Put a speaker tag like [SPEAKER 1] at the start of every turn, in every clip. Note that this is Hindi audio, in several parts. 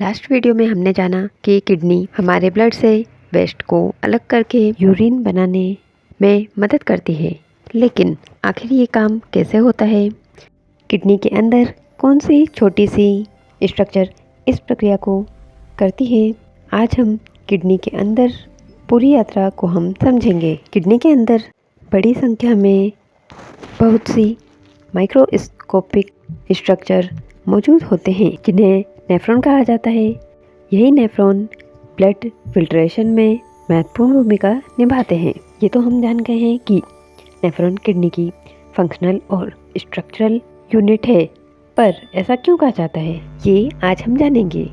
[SPEAKER 1] लास्ट वीडियो में हमने जाना कि किडनी हमारे ब्लड से वेस्ट को अलग करके यूरिन बनाने में मदद करती है, लेकिन आखिर ये काम कैसे होता है? किडनी के अंदर कौन सी छोटी सी स्ट्रक्चर इस प्रक्रिया को करती है? आज हम किडनी के अंदर पूरी यात्रा को हम समझेंगे। किडनी के अंदर बड़ी संख्या में बहुत सी माइक्रोस्कोपिक स्ट्रक्चर मौजूद होते हैं, जिन्हें नेफ्रॉन कहा जाता है। यही नेफ्रॉन ब्लड फिल्ट्रेशन में महत्वपूर्ण भूमिका निभाते हैं। ये तो हम जान गए हैं कि नेफ्रॉन किडनी की फंक्शनल और स्ट्रक्चरल यूनिट है, पर ऐसा क्यों कहा जाता है, ये आज हम जानेंगे।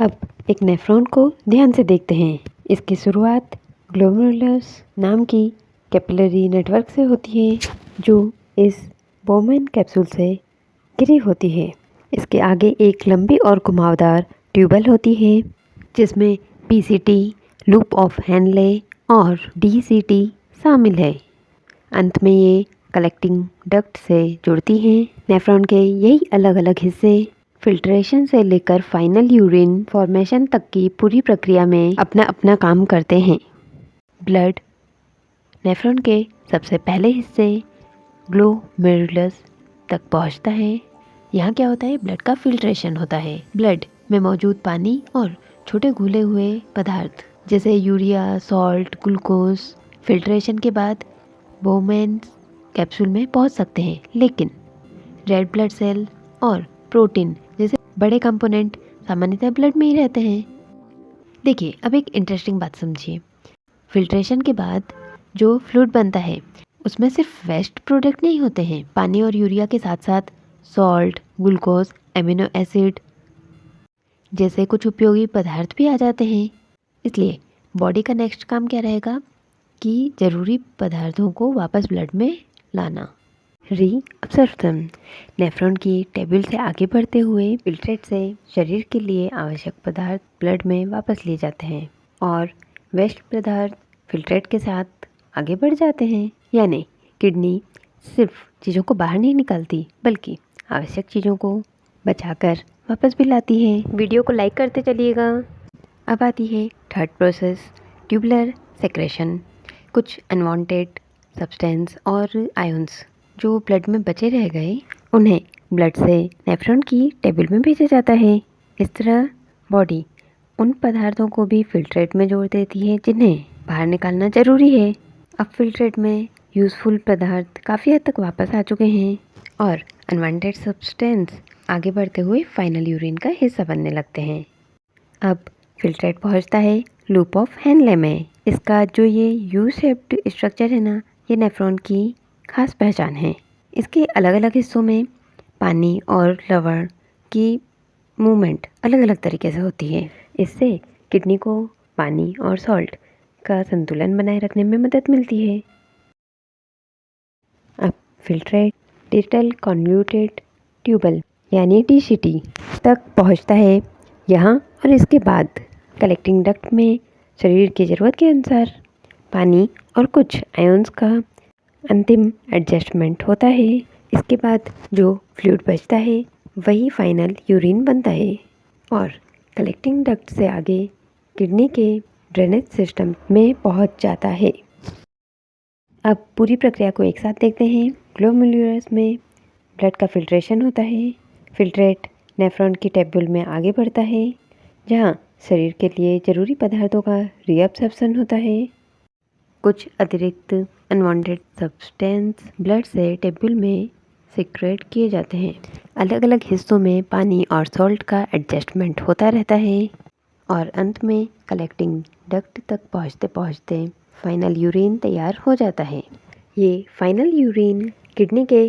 [SPEAKER 1] अब एक नेफ्रॉन को ध्यान से देखते हैं। इसकी शुरुआत ग्लोमेरुलस नाम की कैपिलरी नेटवर्क से होती है, जो इस बोमेन कैप्सूल से घिरी होती है। इसके आगे एक लंबी और घुमावदार ट्यूबल होती है, जिसमें पीसीटी, लूप ऑफ हेनले और डीसीटी शामिल है। अंत में ये कलेक्टिंग डक्ट से जुड़ती हैं। नेफ्रॉन के यही अलग अलग हिस्से फिल्ट्रेशन से लेकर फाइनल यूरिन फॉर्मेशन तक की पूरी प्रक्रिया में अपना अपना काम करते हैं। ब्लड नेफ्रॉन के सबसे पहले हिस्से ग्लोमेरुलस तक पहुंचता है। यहाँ क्या होता है? ब्लड का फिल्ट्रेशन होता है। ब्लड में मौजूद पानी और छोटे घुले हुए पदार्थ जैसे यूरिया, सॉल्ट, ग्लूकोज फिल्ट्रेशन के बाद बोमेन कैप्सूल में पहुँच सकते हैं, लेकिन रेड ब्लड सेल और प्रोटीन जैसे बड़े कंपोनेंट सामान्यतः ब्लड में ही रहते हैं। देखिए, अब एक इंटरेस्टिंग बात समझिए। फिल्ट्रेशन के बाद जो फ्लूइड बनता है, उसमें सिर्फ वेस्ट प्रोडक्ट नहीं होते हैं। पानी और यूरिया के साथ साथ सॉल्ट, ग्लूकोज, एमिनो एसिड जैसे कुछ उपयोगी पदार्थ भी आ जाते हैं। इसलिए बॉडी का नेक्स्ट काम क्या रहेगा कि ज़रूरी पदार्थों को वापस ब्लड में लाना। रीअब्सॉर्प्शन नेफ्रॉन की टेबल से आगे बढ़ते हुए फिल्ट्रेट से शरीर के लिए आवश्यक पदार्थ ब्लड में वापस लिए जाते हैं और वेस्ट पदार्थ फिल्ट्रेट के साथ आगे बढ़ जाते हैं। यानी किडनी सिर्फ चीज़ों को बाहर नहीं निकालती, बल्कि आवश्यक चीज़ों को बचाकर वापस भी लाती है। वीडियो को लाइक करते चलिएगा। अब आती है थर्ड प्रोसेस, ट्यूबुलर सेक्रेशन। कुछ अनवांटेड सब्सटेंस और आयंस जो ब्लड में बचे रह गए, उन्हें ब्लड से नेफ्रॉन की टेबल में भेजा जाता है। इस तरह बॉडी उन पदार्थों को भी फिल्ट्रेट में जोड़ देती है, जिन्हें बाहर निकालना जरूरी है। अब फिल्ट्रेट में यूज़फुल पदार्थ काफ़ी हद तक वापस आ चुके हैं और अनवांटेड सब्सटेंस आगे बढ़ते हुए फाइनल यूरिन का हिस्सा बनने लगते हैं। अब फिल्ट्रेट पहुंचता है लूप ऑफ हेनले में। इसका जो ये यू शेप्ड स्ट्रक्चर है ना, ये नेफ्रॉन की खास पहचान है। इसके अलग अलग हिस्सों में पानी और लवण की मूवमेंट अलग अलग तरीके से होती है। इससे किडनी को पानी और सॉल्ट का संतुलन बनाए रखने में मदद मिलती है। अब फिल्ट्रेट डिजिटल कन्वोल्यूटेड ट्यूबल यानी डीसीटी तक पहुंचता है। यहाँ और इसके बाद कलेक्टिंग डक्ट में शरीर की ज़रूरत के अनुसार पानी और कुछ आयंस का अंतिम एडजस्टमेंट होता है। इसके बाद जो फ्लूइड बचता है, वही फाइनल यूरिन बनता है और कलेक्टिंग डक्ट से आगे किडनी के ड्रेनेज सिस्टम में पहुंच जाता है। अब पूरी प्रक्रिया को एक साथ देखते हैं। ग्लोमेरुलस में ब्लड का फिल्ट्रेशन होता है। फिल्ट्रेट नेफ्रॉन की टेबल में आगे बढ़ता है, जहां शरीर के लिए ज़रूरी पदार्थों का रीअब्सॉर्प्शन होता है। कुछ अतिरिक्त अनवांटेड सब्सटेंस ब्लड से टेबल में सिक्रेट किए जाते हैं। अलग अलग हिस्सों में पानी और सॉल्ट का एडजस्टमेंट होता रहता है और अंत में कलेक्टिंग डक्ट तक पहुँचते पहुँचते फाइनल यूरिन तैयार हो जाता है। ये फाइनल यूरिन किडनी के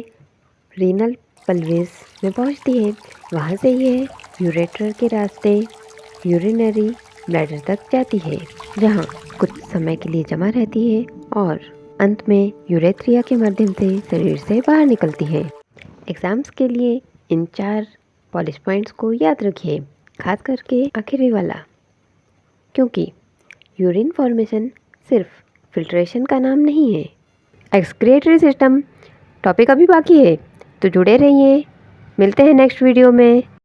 [SPEAKER 1] रीनल पल्विस में पहुंचती है। वहां से यह यूरेटर के रास्ते यूरिनरी ब्लैडर तक जाती है, जहां कुछ समय के लिए जमा रहती है और अंत में यूरेथ्रिया के माध्यम से शरीर से बाहर निकलती है। एग्जाम्स के लिए इन 4 पॉलिश पॉइंट्स को याद रखिए, खास करके आखिरी वाला, क्योंकि यूरिन फॉर्मेशन सिर्फ फिल्ट्रेशन का नाम नहीं है। एक्सक्रीटरी सिस्टम टॉपिक अभी बाकी है, तो जुड़े रहिए। मिलते हैं नेक्स्ट वीडियो में।